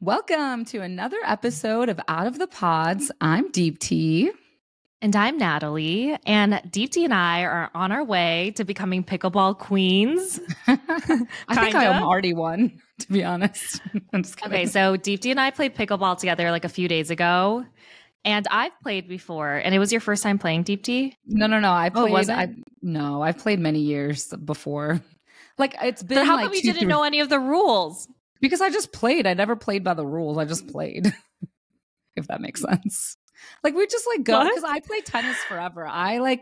Welcome to another episode of Out of the Pods. I'm Deepti. And I'm Natalie. And Deepti and I are on our way to becoming pickleball queens. I think I'm already one, to be honest. I'm just kidding. Okay, so Deepti and I played pickleball together like a few days ago. And I've played before. And it was your first time playing, Deepti? No. I played. Was it? I've played many years before. Like it's been. But how like come you didn't know any of the rules? Because I just played. I never played by the rules. I just played. If that makes sense. Like we just like go because I play tennis forever. I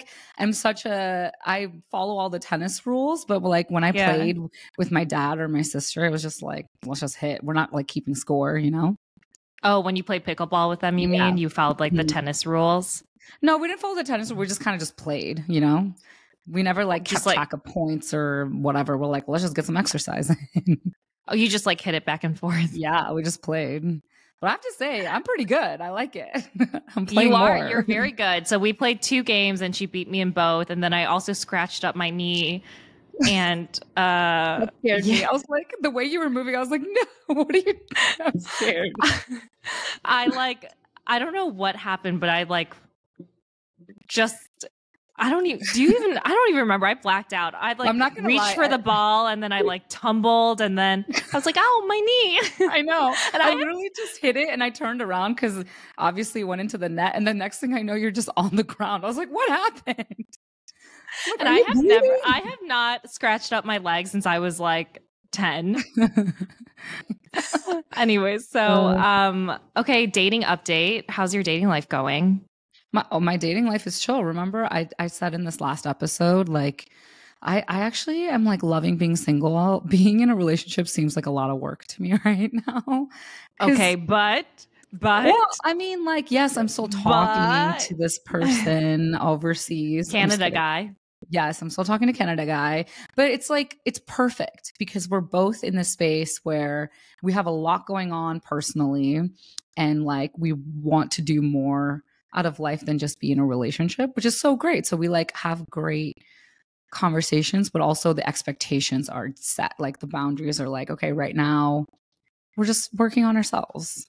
follow all the tennis rules, but like when I played with my dad or my sister, it was just like, let's just hit. We're not like keeping score, you know? Oh, when you played pickleball with them, you mean you followed like the tennis rules? No, we didn't follow the tennis rules. We just kind of just played, you know? We never like kept track of points or whatever. We're like, let's just get some exercise in. Oh, you just like hit it back and forth. Yeah, we just played. But I have to say, I'm pretty good. I like it. I'm playing more. You're very good. So we played 2 games and she beat me in both. And then I also scratched up my knee. And that scared me. I was like, the way you were moving, I was like, no, what are you doing? I'm scared. I don't know what happened, but I don't even remember. I blacked out. I'm not gonna reached for the ball and then I tumbled and then I was like, oh, my knee. I know. And I literally just hit it and I turned around because obviously it went into the net. And the next thing I know, you're just on the ground. I was like, what happened? Like, and I have not scratched up my leg since I was like 10. Anyways, so, okay. Dating update. How's your dating life going? My dating life is chill. Remember, I said in this last episode, like, I actually am like loving being single. Being in a relationship seems like a lot of work to me right now. Okay, but well, I mean, like, yes, I'm still talking to this person overseas. Canada guy. Yes, I'm still talking to Canada guy, but it's like, it's perfect because we're both in this space where we have a lot going on personally and like we want to do more out of life than just be in a relationship, which is so great. So we like have great conversations, but also the expectations are set. Like the boundaries are like, okay, right now we're just working on ourselves.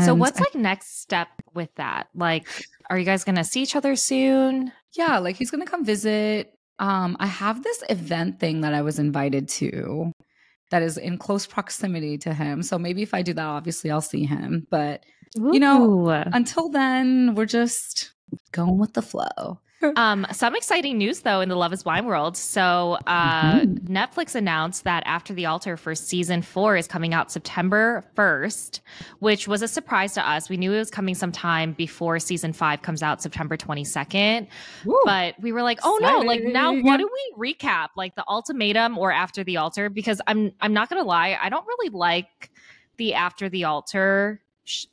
So what's like next step with that? Like, are you guys going to see each other soon? Yeah, like he's going to come visit. I have this event thing that I was invited to that is in close proximity to him. So maybe if I do that, obviously I'll see him. But, you know, until then, we're just going with the flow. Some exciting news, though, in the Love is Blind world. So Netflix announced that After the Altar for season 4 is coming out September 1st, which was a surprise to us. We knew it was coming sometime before season 5 comes out September 22nd. Woo, but we were like, oh no, like now what do we recap? Like the ultimatum or After the Altar? Because I'm not going to lie, I don't really like the After the Altar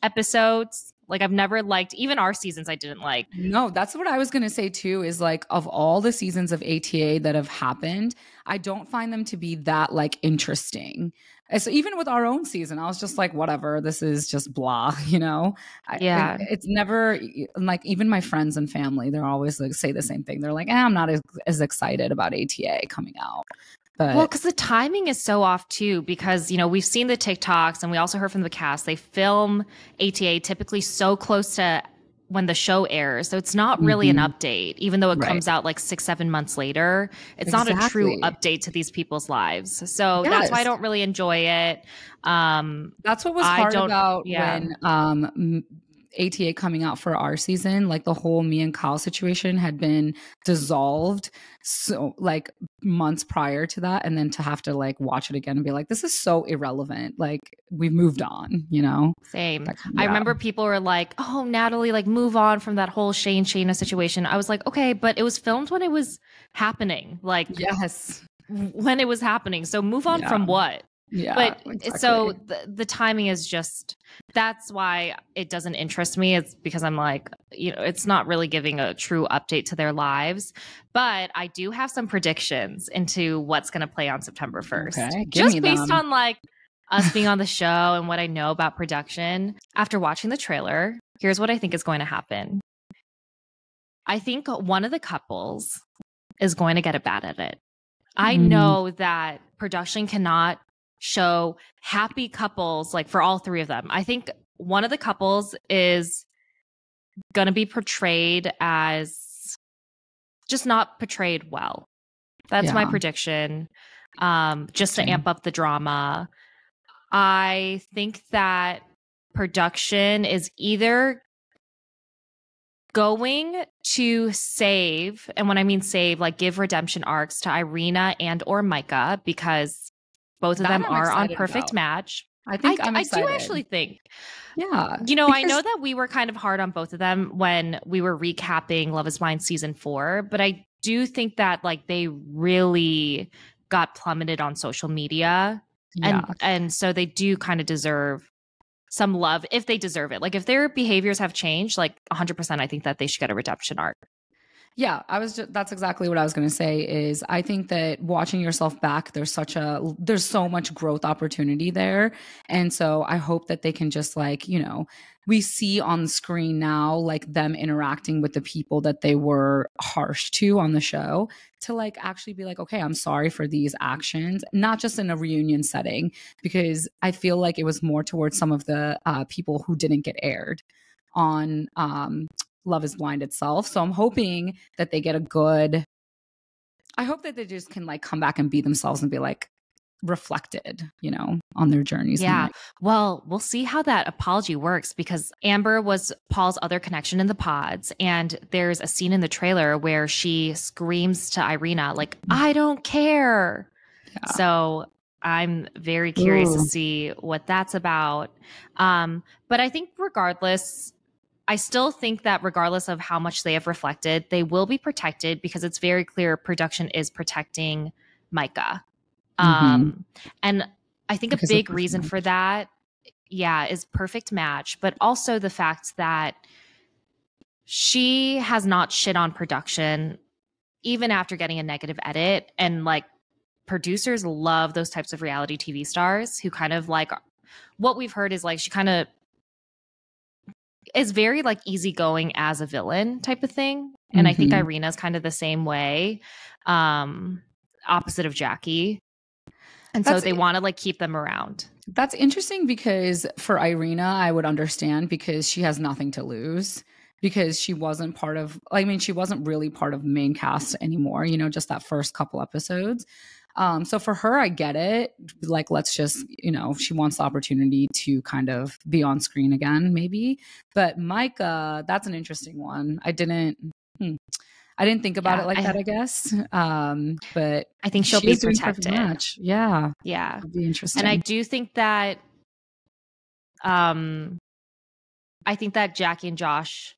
episodes. Like I've never liked even our seasons I didn't like. No, that's what I was going to say too, is like of all the seasons of ATA that have happened, I don't find them to be that like interesting. And so even with our own season, I was just like, whatever, this is just blah, you know? Yeah. It's never like, even my friends and family, they're always like say the same thing. They're like, I'm not as excited about ATA coming out. But, well, because the timing is so off too, because, you know, we've seen the TikToks and we also heard from the cast, they film ATA typically so close to when the show airs. So it's not really an update, even though it comes out like 6-7 months later. It's not a true update to these people's lives. So that's why I don't really enjoy it. That's what was hard about when ATA coming out for our season, like the whole me and Kyle situation had been dissolved so like months prior to that, and then to have to like watch it again and be like, this is so irrelevant, like we've moved on, you know? Same. I remember people were like, oh, Natalie, like move on from that whole Shayna situation. I was like, okay, but it was filmed when it was happening, like when it was happening, so move on from what? Yeah, but exactly. So the timing is just, that's why it doesn't interest me. It's because I'm like, you know, it's not really giving a true update to their lives. But I do have some predictions into what's going to play on September 1st. Okay, just based on like us being on the show and what I know about production. After watching the trailer, here's what I think is going to happen. I think one of the couples is going to get a bad edit. I know that production cannot show happy couples, like for all three of them. I think one of the couples is going to be portrayed as just not portrayed well. That's my prediction. Just to amp up the drama. I think that production is either going to save, and when I mean save, like give redemption arcs to Irina and or Micah, because both of them are on Perfect Match. I think I'm excited. I do actually think. Yeah. You know, I know that we were kind of hard on both of them when we were recapping Love is Blind season 4, but I do think that like they really got plummeted on social media. Yeah. And so they do kind of deserve some love if they deserve it. Like if their behaviors have changed, like 100%, I think that they should get a redemption arc. Yeah, that's exactly what I was going to say is I think that watching yourself back, there's so much growth opportunity there. And so I hope that they can just like, you know, we see on the screen now, like them interacting with the people that they were harsh to on the show to like actually be like, okay, I'm sorry for these actions, not just in a reunion setting, because I feel like it was more towards some of the people who didn't get aired on Love is Blind itself. So I'm hoping that they get I hope that they just can like come back and be themselves and be like reflected, you know, on their journeys. Yeah. Well, we'll see how that apology works because Amber was Paul's other connection in the pods. And there's a scene in the trailer where she screams to Irina, like, I don't care. Yeah. So I'm very curious to see what that's about. But I think I still think that regardless of how much they have reflected, they will be protected because it's very clear production is protecting Micah. And I think because a big reason for that, is Perfect Match, but also the fact that she has not shit on production even after getting a negative edit. And like producers love those types of reality TV stars who kind of like, what we've heard is like she kind of is very like easygoing as a villain type of thing. And I think Irina's kind of the same way, opposite of Jackie. And so they want to like keep them around. That's interesting because for Irina, I would understand because she has nothing to lose because she wasn't she wasn't really part of the main cast anymore, you know, just that first couple episodes. So for her, I get it. Like, let's just, you know, she wants the opportunity to kind of be on screen again, maybe. But Micah, that's an interesting one. I didn't think about it like that, I guess. But I think she'll be protected. Yeah. Yeah. It'll be interesting. And I do think that, I think that Jackie and Josh,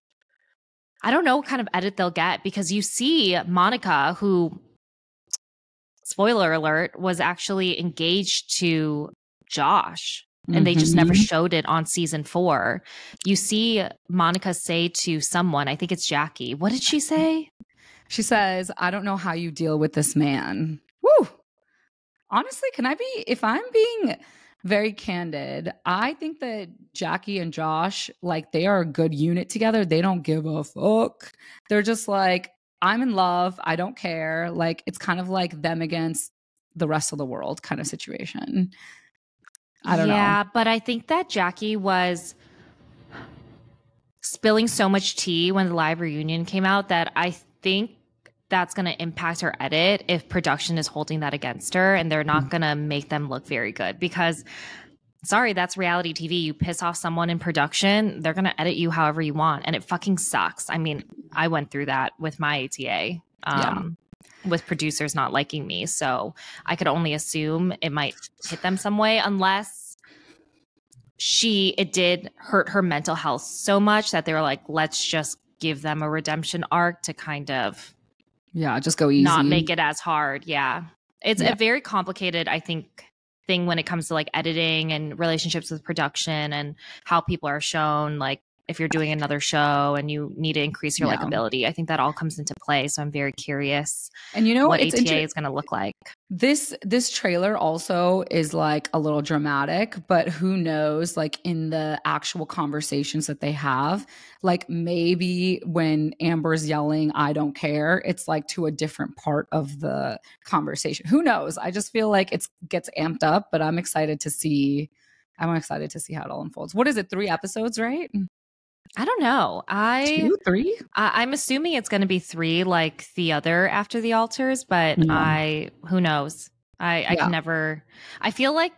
I don't know what kind of edit they'll get because you see Monica, who, spoiler alert, was actually engaged to Josh and they just never showed it on season 4. You see Monica say to someone, I think it's Jackie. What did she say? She says, I don't know how you deal with this man. Woo! Honestly, if I'm being very candid, I think that Jackie and Josh, like they are a good unit together. They don't give a fuck. They're just like, I'm in love. I don't care. Like, it's kind of like them against the rest of the world kind of situation. I don't know. Yeah, but I think that Jackie was spilling so much tea when the live reunion came out that I think that's going to impact her edit if production is holding that against her and they're not going to make them look very good because sorry, that's reality TV. You piss off someone in production, they're going to edit you however you want. And it fucking sucks. I mean, I went through that with my ATA, with producers not liking me. So I could only assume it might hit them some way unless it did hurt her mental health so much that they were like, let's just give them a redemption arc to kind of just go easy. Not make it as hard. Yeah. It's a very complicated, I think, thing when it comes to like editing and relationships with production and how people are shown. Like if you're doing another show and you need to increase your Yeah. likability. I think that all comes into play. So I'm very curious And what ATA is going to look like. This trailer also is like a little dramatic, but who knows, like in the actual conversations that they have, like maybe when Amber's yelling, "I don't care," it's like to a different part of the conversation. Who knows? I just feel like it gets amped up, but I'm excited to see how it all unfolds. What is it? 3 episodes, right? I don't know. 2, 3? I'm assuming it's going to be 3 like the other After the Altars, but who knows? I can never. I feel like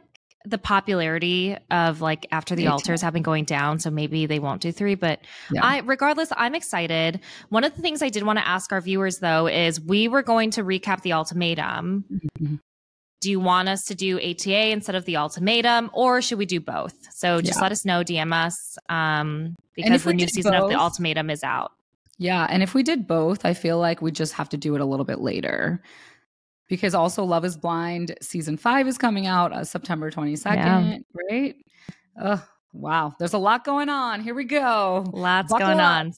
the popularity of like After the Altars have been going down, so maybe they won't do 3. But regardless, I'm excited. One of the things I did want to ask our viewers though is we were going to recap the ultimatum. Mm-hmm. Do you want us to do ATA instead of the ultimatum, or should we do both? So just let us know, DM us, because the new season of the ultimatum is out. Yeah, and if we did both, I feel like we just have to do it a little bit later. Because also Love is Blind season 5 is coming out September 22nd, right? Wow, there's a lot going on. Here we go. Lots going on.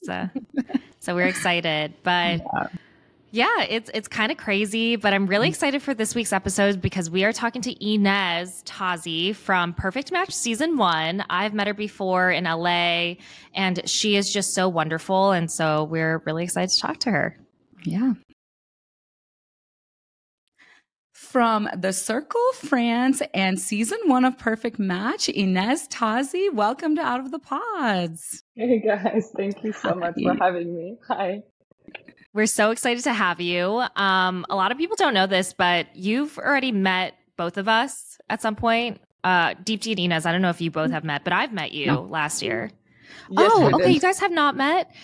So we're excited, but yeah, it's kind of crazy, but I'm really excited for this week's episode because we are talking to Ines Tazi from Perfect Match Season 1. I've met her before in LA, and she is just so wonderful, and so we're really excited to talk to her. Yeah. From The Circle, France, and Season 1 of Perfect Match, Ines Tazi, welcome to Out of the Pods. Hey guys, thank you so much for having me. Hi. We're so excited to have you. A lot of people don't know this, but you've already met both of us at some point. Deepti and Ines, I don't know if you both have met, but I've met you last year. Yes, okay. You guys have not met?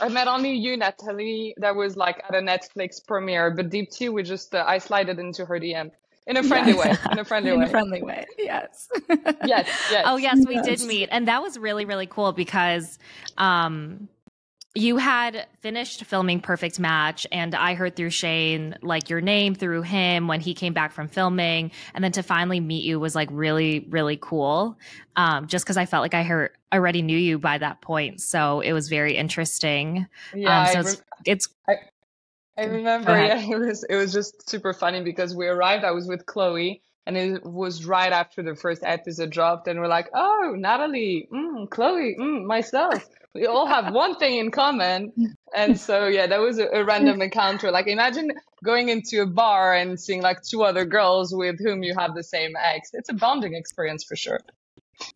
I met only you, Natalie. That was like at a Netflix premiere, but Deepti, we just, I slided into her DM. In a friendly way. In a friendly way. Yes. Yes. Oh, yes, we did meet. And that was really, really cool because you had finished filming Perfect Match, and I heard through Shane, like your name through him when he came back from filming. And then to finally meet you was like really, really cool. Just because I felt like I already knew you by that point. So it was very interesting. Yeah, I remember, it was just super funny because we arrived, I was with Chloe, and it was right after the first episode dropped, and we're like, oh, Natalie, Chloe, myself. We all have one thing in common. And so, that was a random encounter. Like, imagine going into a bar and seeing like 2 other girls with whom you have the same ex. It's a bonding experience for sure.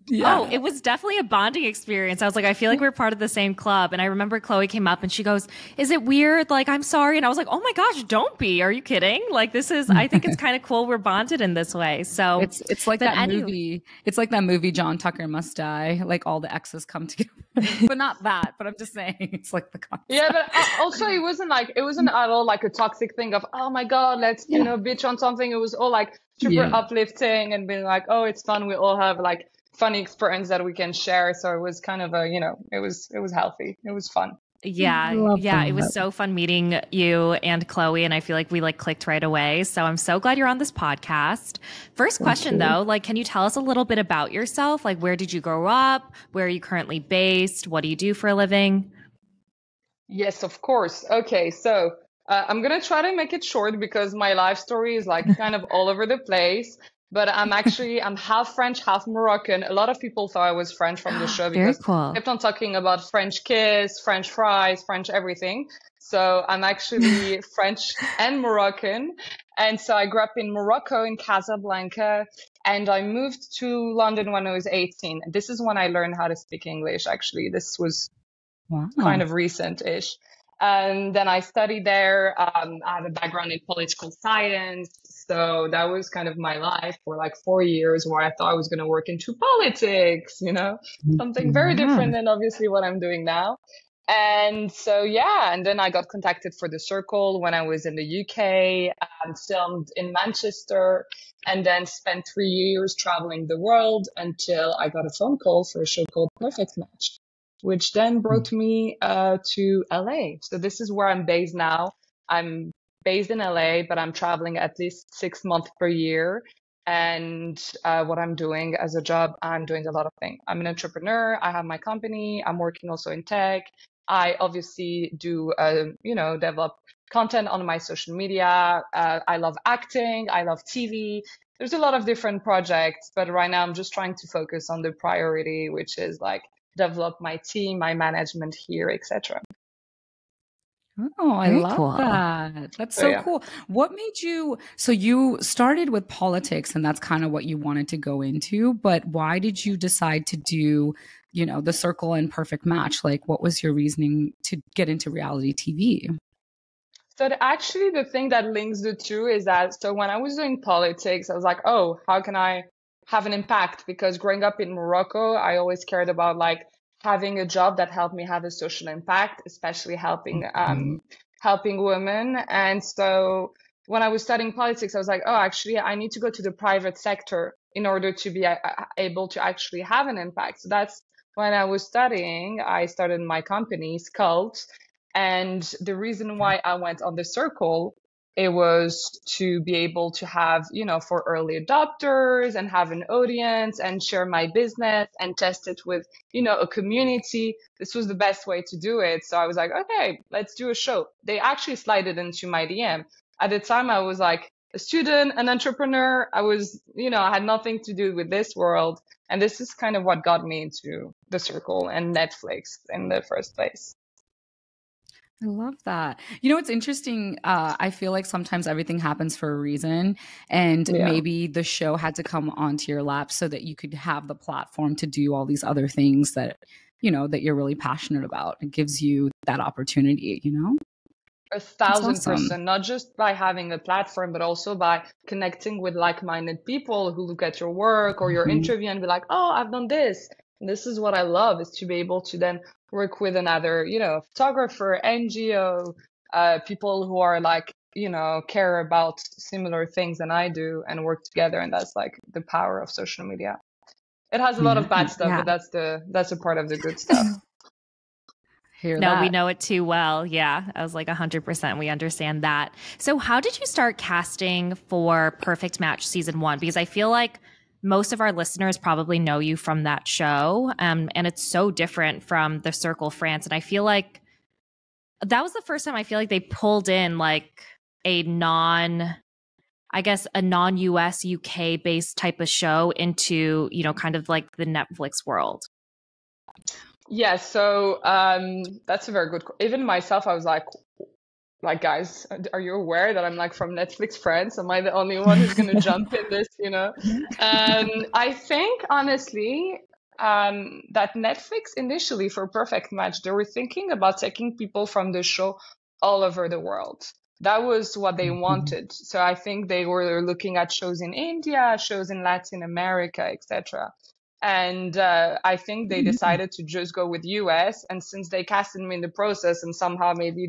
Yeah. Oh, it was definitely a bonding experience. I was like, I feel like we're part of the same club. And I remember Chloe came up and she goes, is it weird? Like, I'm sorry. And I was like, oh my gosh, don't be. Are you kidding? Like, I think it's kind of cool we're bonded in this way. So it's like that movie. It's like that movie, John Tucker Must Die. Like all the exes come together. But not that. But I'm just saying it's like the concept. Yeah, but also it wasn't at all like a toxic thing of, oh my God, let's, bitch on something. It was all like super uplifting and being like, oh, it's fun. We all have like funny experience that we can share. So it was kind of it was healthy. It was fun. Yeah. It was so fun meeting you and Chloe. And I feel like we like clicked right away. So I'm so glad you're on this podcast. First question though, like, can you tell us a little bit about yourself? Like, where did you grow up? Where are you currently based? What do you do for a living? Yes, of course. Okay. So I'm going to try to make it short because my life story is like kind of all over the place. But I'm half French, half Moroccan. A lot of people thought I was French from the show because I kept on talking about French kiss, French fries, French everything. So I'm actually French and Moroccan. And so I grew up in Morocco, in Casablanca, and I moved to London when I was 18. And this is when I learned how to speak English, actually. This was kind of recent-ish. And then I studied there. I have a background in political science. So that was kind of my life for like 4 years where I thought I was going to work into politics, something very different than obviously what I'm doing now. And so, and then I got contacted for The Circle when I was in the UK, filmed in Manchester, and then spent 3 years traveling the world until I got a phone call for a show called Perfect Match, which then brought me to LA. So this is where I'm based now. I'm based in LA, but I'm traveling at least 6 months per year. And what I'm doing as a job, I'm doing a lot of things. I'm an entrepreneur. I have my company. I'm working also in tech. I obviously do, develop content on my social media. I love acting. I love TV. There's a lot of different projects, but right now I'm just trying to focus on the priority, which is like develop my team, my management here, etc. Oh, I Very love cool. that. That's So so yeah. cool. What made you, so you started with politics and that's kind of what you wanted to go into, but why did you decide to do, The Circle and Perfect Match? Like, what was your reasoning to get into reality TV? So actually, the thing that links the two is that, so when I was doing politics, I was like, oh, how can I have an impact? Because growing up in Morocco, I always cared about like having a job that helped me have a social impact, especially Mhm. helping women. And so when I was studying politics, I was like, oh, actually, I need to go to the private sector in order to be able to actually have an impact. So that's when I was studying, I started my company, Cult. And the reason why I went on the circle, it was to be able to have, for early adopters and have an audience and share my business and test it with, a community. This was the best way to do it. So I was like, okay, let's do a show. They actually slided into my DM. At the time, I was like a student, an entrepreneur. I was, I had nothing to do with this world. And this is kind of what got me into the circle and Netflix in the first place. I love that. It's interesting. I feel like sometimes everything happens for a reason, and Yeah. maybe the show had to come onto your lap so that you could have the platform to do all these other things that, that you're really passionate about. It gives you that opportunity. That's awesome. 1,000%, not just by having a platform, but also by connecting with like-minded people who look at your work or your Mhm. interview and be like, oh, I've done this. And this is what I love, is to be able to then work with another, photographer, NGO, people who are like, care about similar things than I do and work together. And that's like the power of social media. It has a lot Yeah, of bad stuff, yeah. but that's a part of the good stuff. Hear No, we that. know it too well. Yeah, I was like 100%. We understand that. So, how did you start casting for Perfect Match season one? Because I feel like most of our listeners probably know you from that show. And it's so different from The Circle France. And I feel like that was the first time I feel like they pulled in like a a non US, UK based type of show into, kind of like the Netflix world. Yeah, so that's a very good. Even myself, I was like, guys, are you aware that I'm like from Netflix France? Am I the only one who's gonna jump in this? I think honestly, that Netflix initially for Perfect Match, they were thinking about taking people from the show all over the world. That was what they Mhm. wanted. So I think they were looking at shows in India, shows in Latin America, etc. And I think they decided to just go with US. And since they casted me in the process, and somehow maybe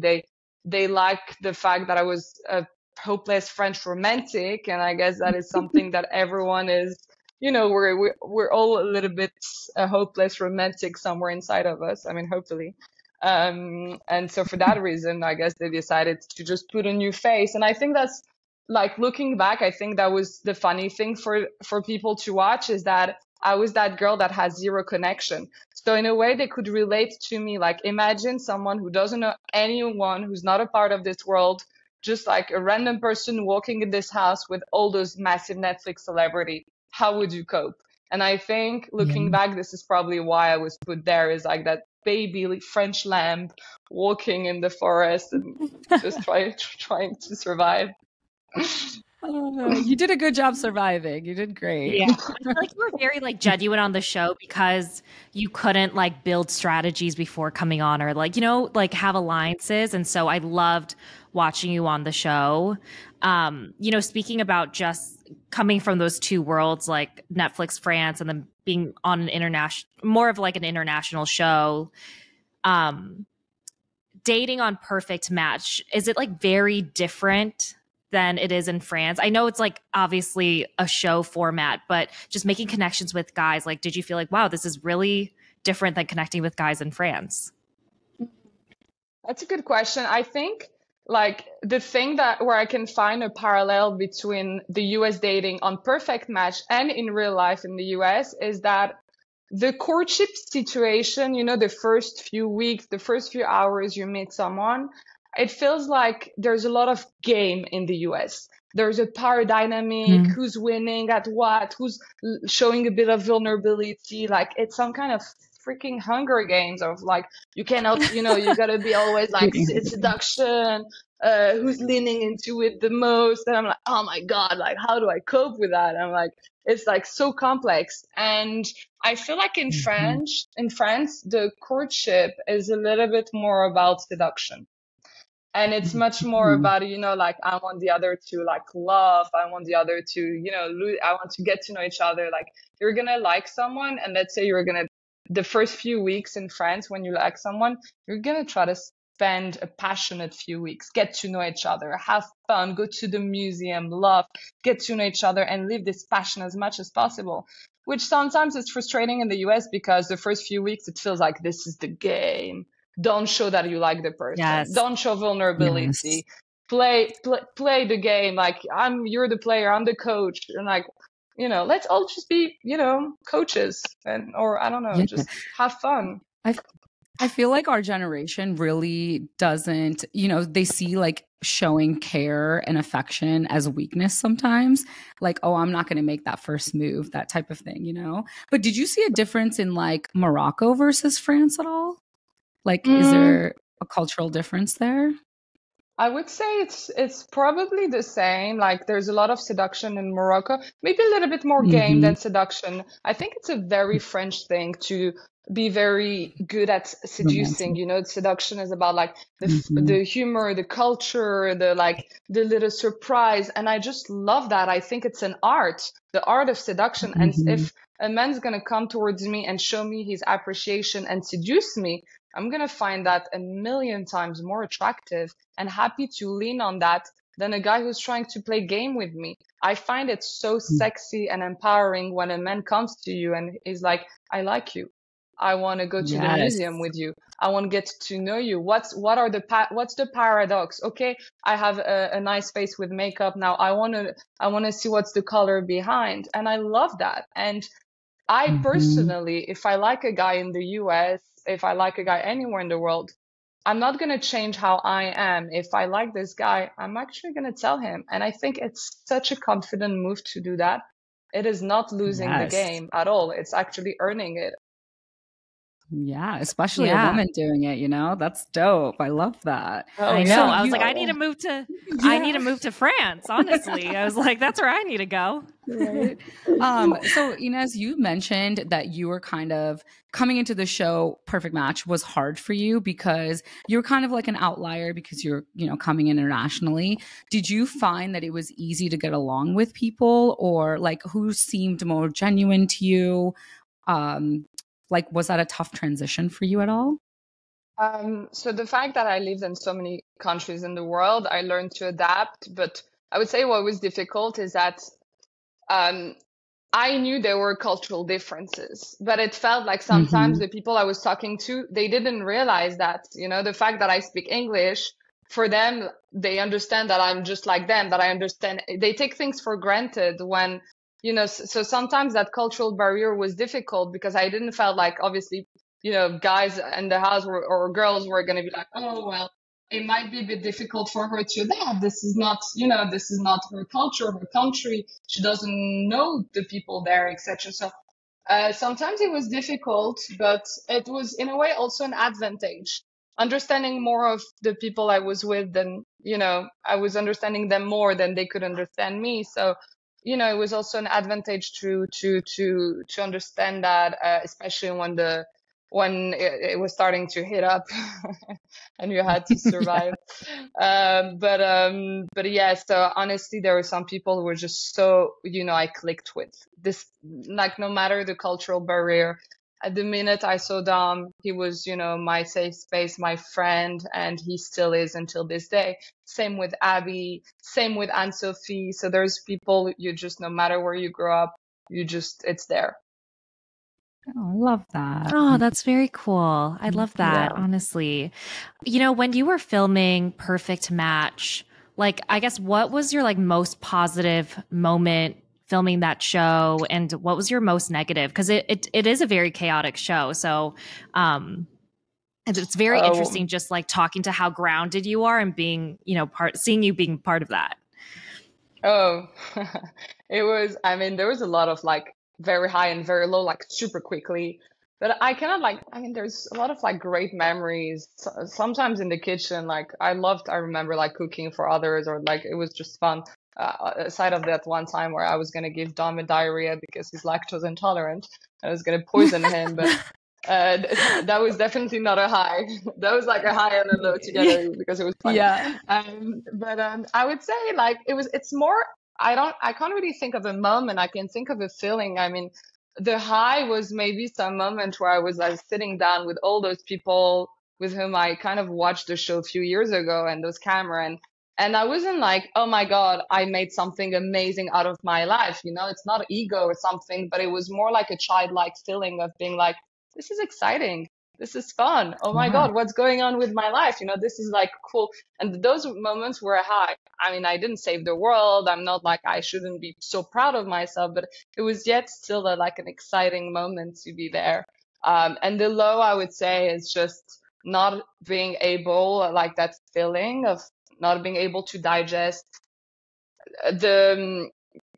they like the fact that I was a hopeless French romantic, and I guess that is something that everyone is. We're all a little bit a hopeless romantic somewhere inside of us. I mean, hopefully. And so for that reason, I guess they decided to just put a new face, and I think that's like looking back. I think that was the funny thing for people to watch, is that I was that girl that has zero connection. So in a way, they could relate to me. Like, imagine someone who doesn't know anyone, who's not a part of this world, just like a random person walking in this house with all those massive Netflix celebrity. How would you cope? And I think looking Yeah. back, this is probably why I was put there, is like that baby like French lamb walking in the forest and just trying to survive. You did a good job surviving. You did great. Yeah. I feel like you were very like genuine on the show because you couldn't like build strategies before coming on or like, like have alliances. And so I loved watching you on the show. Speaking about just coming from those two worlds, like Netflix France and then being on an international, more of like an international show. Dating on Perfect Match, is it like very different than it is in France? I know it's like obviously a show format, but just making connections with guys, like, did you feel like, wow, this is really different than connecting with guys in France? That's a good question. I think like the thing that where I can find a parallel between the US dating on Perfect Match and in real life in the US is that the courtship situation, the first few weeks, the first few hours you meet someone, it feels like there's a lot of game in the US. There's a power dynamic, Mm. who's winning at what, who's showing a bit of vulnerability. Like it's some kind of freaking Hunger Games of like, you cannot, you gotta be always like seduction, who's leaning into it the most. And I'm like, oh my God, like, how do I cope with that? I'm like, it's like so complex. And I feel like Mhm. In France, the courtship is a little bit more about seduction. And it's much more Mhm. about, like I want the other to like love. I want the other to, I want to get to know each other. Like you're going to like someone. And let's say the first few weeks in France, when you like someone, you're going to try to spend a passionate few weeks, get to know each other, have fun, go to the museum, love, get to know each other and live this passion as much as possible. Which sometimes is frustrating in the US because the first few weeks it feels like this is the game. Don't show that you like the person. Yes. Don't show Yes. vulnerability. Play the game. Like you're the player, I'm the coach. And like, let's all just be, coaches or I don't know, Yeah. just have fun. I I feel like our generation really doesn't, they see like showing care and affection as a weakness sometimes. Like, oh, I'm not going to make that first move, that type of thing. But did you see a difference in like Morocco versus France at all? Like, is Mm, there a cultural difference there? I would say it's probably the same. Like there's a lot of seduction in Morocco, maybe a little bit more game Mm-hmm. than seduction. I think it's a very French thing to be very good at seducing. Romantic. Seduction is about like Mm-hmm. the humor, the culture, the little surprise, and I just love that. I think it's an art, the art of seduction. And Mm-hmm. if a man's gonna come towards me and show me his appreciation and seduce me, I'm gonna find that a million times more attractive and happy to lean on that than a guy who's trying to play game with me. I find it so sexy and empowering when a man comes to you and is like, I like you. I want to go to the Yes. museum with you. I want to get to know you. What's the paradox? Okay, I have a nice face with makeup now. I want to see what's the color behind, and I love that. And I Mm-hmm. personally, if I like a guy in the US, if I like a guy anywhere in the world, I'm not going to change how I am. If I like this guy, I'm actually going to tell him. And I think it's such a confident move to do that. It is not losing the Yes. game at all. It's actually earning it. Yeah, especially a Yeah. woman doing it, That's dope. I love that. Oh, I know. So yeah. I was you like, Oh, I need yeah. to move to Yeah. France, honestly. I was like, that's where I need to go. Right. So Ines, you mentioned that you were kind of coming into the show Perfect Match was hard for you because you were kind of like an outlier because you're, coming internationally. Did you find that it was easy to get along with people or like who seemed more genuine to you? Um, like was that a tough transition for you at all? So the fact that I lived in so many countries in the world, I learned to adapt. But I would say what was difficult is that um, I knew there were cultural differences, but it felt like sometimes Mm-hmm. the people I was talking to, they didn't realize that, the fact that I speak English, for them, they understand that I'm just like them, that I understand. They take things for granted when, so sometimes that cultural barrier was difficult because I didn't felt like obviously, guys in the house or girls were going to be like, oh, well, it might be a bit difficult for her to adapt. This is not her culture, her country. She doesn't know the people there, etc. So sometimes it was difficult, but it was in a way also an advantage. Understanding more of the people I was with than, I was understanding them more than they could understand me. So, it was also an advantage to understand that, especially when it was starting to heat up and you had to survive. But yeah, so honestly, there were some people who were just so, I clicked with this, like no matter the cultural barrier. At the minute I saw Dom, he was, my safe space, my friend, and he still is until this day. Same with Abby, same with Anne-Sophie. So there's people you just, no matter where you grow up, it's there. Oh, I love that. Oh, that's very cool. I love that, Yeah. honestly. When you were filming Perfect Match, like, I guess what was your like most positive moment filming that show, and what was your most negative? Because it is a very chaotic show. So, it's very Oh, interesting just like talking to how grounded you are and being, seeing you being part of that. oh, it was, I mean, there was a lot of like very high and very low, like super quickly. But I cannot like, I mean, there's a lot of like great memories. Sometimes in the kitchen, like I remember like cooking for others or like it was just fun. Aside of that one time where I was gonna give Dom a diarrhea because he's lactose intolerant, I was gonna poison him, but that was definitely not a high. That was like a high and a low Yeah. together because it was funny. Yeah. But I would say like it's more. I can't really think of a moment. I can think of a feeling. I mean, the high was maybe some moment where I was like sitting down with all those people with whom I kind of watched the show a few years ago and those camera and I wasn't like, oh my God, I made something amazing out of my life. You know, it's not ego or something, but it was more like a childlike feeling of being like, this is exciting. This is fun. Oh my Yeah. God, what's going on with my life? You know, this is like cool. And those moments were high. I mean, I didn't save the world. I'm not like I shouldn't be so proud of myself, but it was yet still like an exciting moment to be there. And the low, I would say, is just not being able, like that feeling of not being able to digest the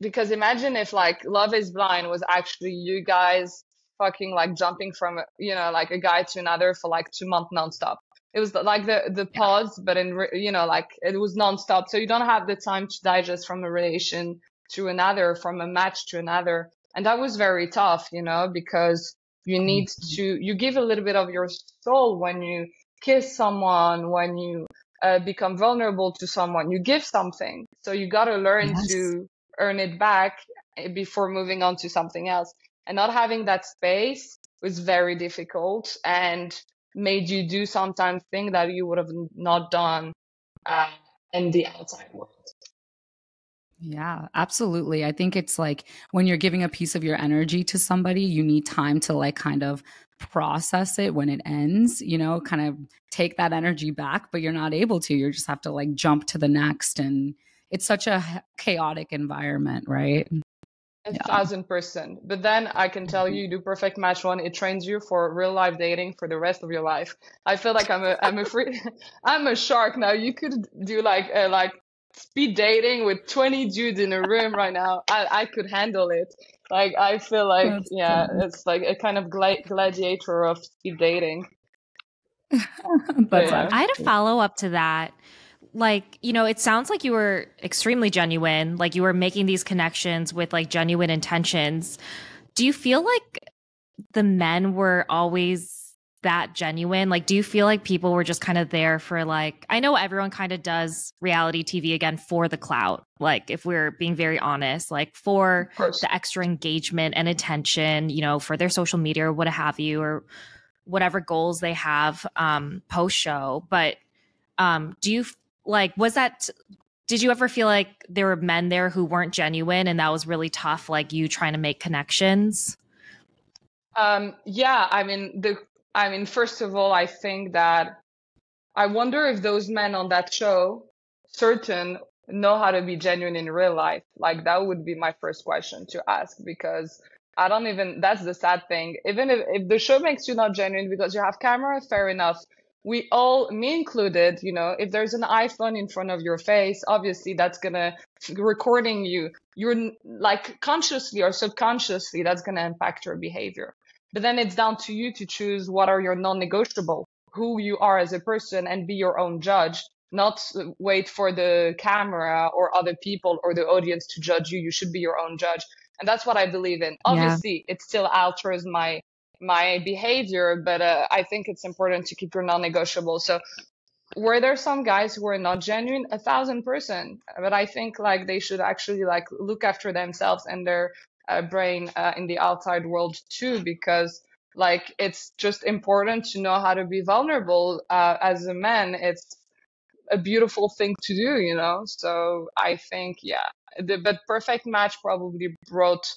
because imagine if like Love is Blind was actually you guys fucking like jumping from like a guy to another for like 2 months nonstop. It was like the pause, but like it was nonstop, so you don't have the time to digest from a relation to another, from a match to another, and that was very tough, because you give a little bit of your soul when you kiss someone, when you become vulnerable to someone, you give something. So you got to learn Yes. to earn it back before moving on to something else. And not having that space was very difficult and made you do sometimes things that you would have not done uh, in the outside world. Yeah, absolutely. I think it's like when you're giving a piece of your energy to somebody, you need time to like kind of process it when it ends, kind of take that energy back, but you're not able to. You just have to like jump to the next. And it's such a chaotic environment, right? A Yeah. 1000%. But then I can tell you, do perfect match one. It trains you for real life dating for the rest of your life. I feel like I'm a free, I'm a shark now. You could do like speed dating with 20 dudes in a room right now. I could handle it. Like I feel like That's yeah, it's like a kind of gladiator of speed dating. But that's yeah. I had a actually follow up to that. Like, it sounds like you were extremely genuine, like you were making these connections with like genuine intentions. Do you feel like the men were always that genuine? Like, do you feel like people were just kind of there for like, I know everyone kind of does reality TV again for the clout, like, if we're being very honest, like for Of course. the extra engagement and attention, for their social media or what have you, or whatever goals they have post show. But do you like, was that, did you ever feel like there were men there who weren't genuine and that was really tough, like you trying to make connections? Yeah, I mean, first of all, I think that I wonder if those men on that show, certain, know how to be genuine in real life. Like that would be my first question to ask because I don't even, that's the sad thing. Even if the show makes you not genuine because you have camera, fair enough. We all, me included, if there's an iPhone in front of your face, obviously that's gonna recording you. You're like consciously or subconsciously, that's gonna impact your behavior. But then it's down to you to choose what are your non-negotiable, who you are as a person, and be your own judge, not wait for the camera or other people or the audience to judge you. You should be your own judge. And that's what I believe in. Yeah. Obviously, it still alters my behavior, but I think it's important to keep your non-negotiable. So were there some guys who were not genuine? 1000%. But I think like they should actually like look after themselves and their brain in the outside world too, because like it's just important to know how to be vulnerable as a man. It's a beautiful thing to do, So I think, yeah, but Perfect Match probably brought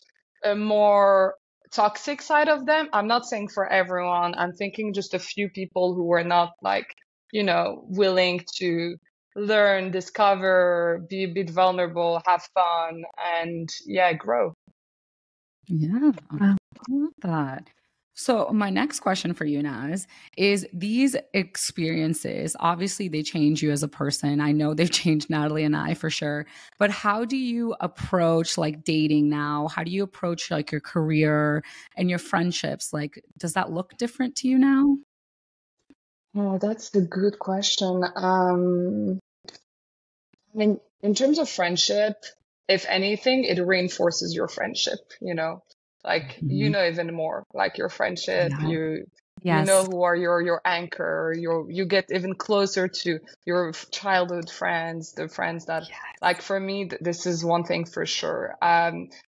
a more toxic side of them. I'm not saying for everyone. I'm thinking just a few people who were not like, willing to learn, discover, be a bit vulnerable, have fun, and yeah, grow. Yeah, I love that. So my next question for you, Naz, is these experiences, obviously they change you as a person. I know they've changed Natalie and I for sure. But how do you approach like dating now? How do you approach like your career and your friendships? Like, does that look different to you now? Oh, that's a good question. I mean, in terms of friendship, if anything, it reinforces your friendship, like even more like your friendship, Yeah. you know who are your anchor, you get even closer to your childhood friends, the friends that like for me, this is one thing for sure.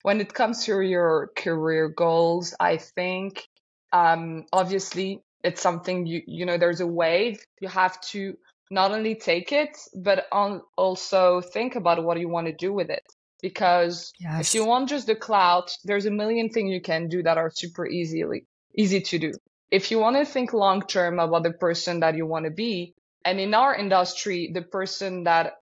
When it comes to your career goals, I think obviously it's something there's a wave. You have to not only take it, but also think about what you want to do with it. Because if you want just the clout, there's a million things you can do that are super easy to do. If you want to think long term about the person that you want to be, and in our industry, the person that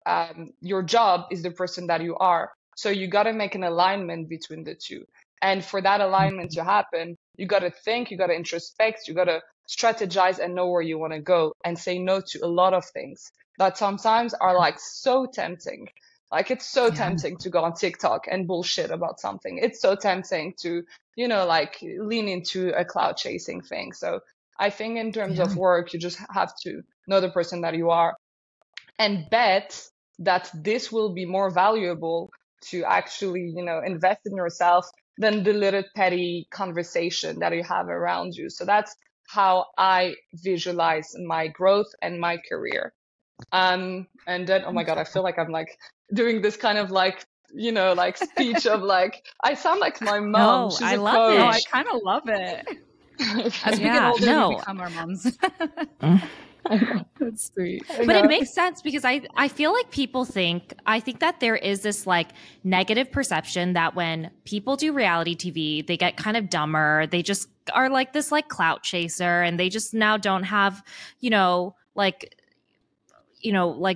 your job is the person that you are. So you got to make an alignment between the two. And for that alignment to happen, you got to think, you got to introspect, you got to strategize and know where you want to go and say no to a lot of things that sometimes are like so tempting. Like it's so tempting to go on TikTok and bullshit about something. It's so tempting to, like lean into a cloud chasing thing. So I think in terms of work, you just have to know the person that you are and bet that this will be more valuable to actually, invest in yourself than the little petty conversation that you have around you. So that's how I visualize my growth and my career. And then, oh my God, I feel like I'm like doing this kind of like, like speech of like, I sound like my mom. No, She's I a love coach. it. No, I kind of love it. As we get older, we become our moms. That's sweet. But it makes sense because I feel like I think that there is this like negative perception that when people do reality TV, they get kind of dumber. They just are like this like clout chaser and they just now don't have, like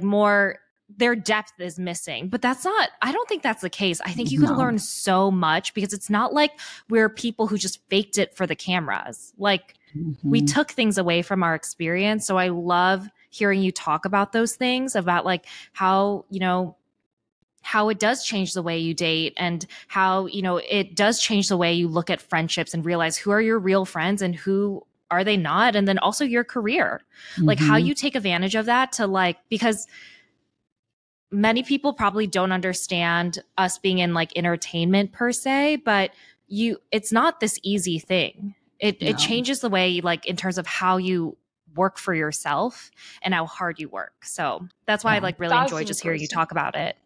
more, their depth is missing. But I don't think that's the case. I think you could learn so much because it's not like we're people who just faked it for the cameras. Like we took things away from our experience. So I love hearing you talk about those things, about like how, how it does change the way you date and how, it does change the way you look at friendships and realize who are your real friends and who are they not? And then also your career, like how you take advantage of that to like, because many people probably don't understand us being in like entertainment per se, but it's not this easy thing. It changes the way, like in terms of how you work for yourself and how hard you work. So that's why I like really enjoy just hearing you talk about it.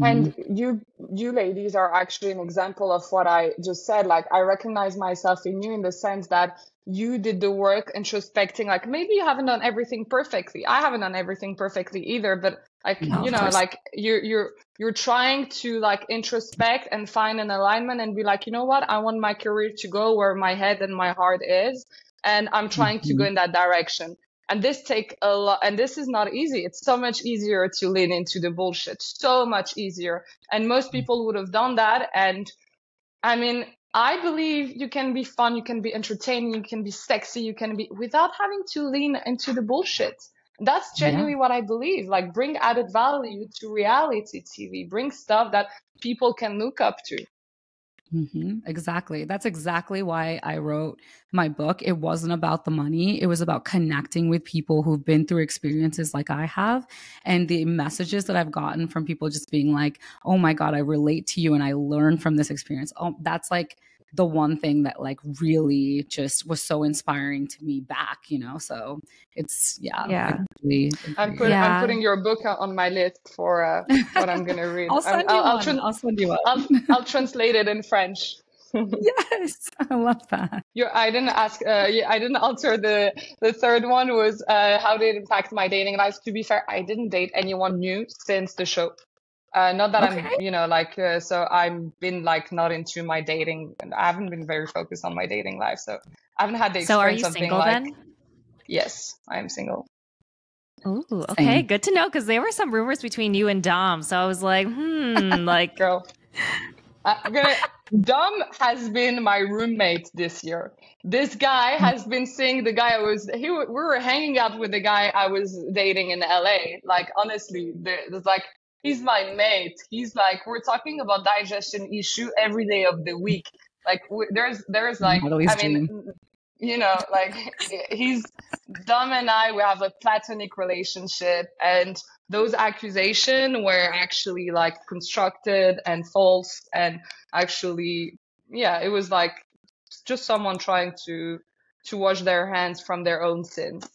And you ladies are actually an example of what I just said. Like I recognize myself in you in the sense that you did the work introspecting. Like maybe you haven't done everything perfectly. I haven't done everything perfectly either, but like like you're trying to like introspect and find an alignment and be like, you know what, I want my career to go where my head and my heart is, and I'm trying to go in that direction. And this take a lot, and this is not easy. It's so much easier to lean into the bullshit, so much easier. And most people would have done that. And I mean, I believe you can be fun, you can be entertaining, you can be sexy, you can be without having to lean into the bullshit. That's genuinely what I believe. Like bring added value to reality TV, bring stuff that people can look up to. Exactly. That's exactly why I wrote my book. It wasn't about the money. It was about connecting with people who've been through experiences like I have. And the messages that I've gotten from people just being like, oh my God, I relate to you and I learned from this experience. Oh, that's like the one thing that like really just was so inspiring to me back, So it's, I'm putting your book on my list for what I'm going to read. I'll send you one. I'll translate it in French. Yes, I love that. I didn't ask. I didn't answer the third one. Was how did it impact my dating life? To be fair, I didn't date anyone new since the show. Not that Okay. I'm, so I've been like not into my dating. I haven't been very focused on my dating life. So I haven't had the So are experience you of being single like, then? yes, I am single. Ooh, okay, Same. good to know because there were some rumors between you and Dom. So I was like, like, Girl, I'm gonna. Dom has been my roommate this year. This guy has been seeing the guy we were hanging out with the guy I was dating in LA. Like, honestly, there's like, he's my mate. He's like, we're talking about digestion issue every day of the week. Like, there's like, Natalie's I mean, dream. like, he's Dom and we have a platonic relationship, and those accusations were actually like constructed and false, and actually, yeah, it was like just someone trying to wash their hands from their own sins.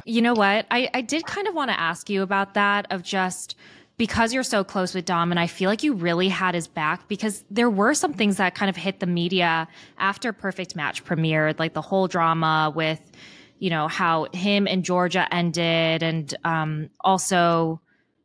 you know what? I did kind of want to ask you about that of just because you're so close with Dom, and I feel like you really had his back because there were some things that kind of hit the media after Perfect Match premiered, like the whole drama with, how him and Georgia ended, and also,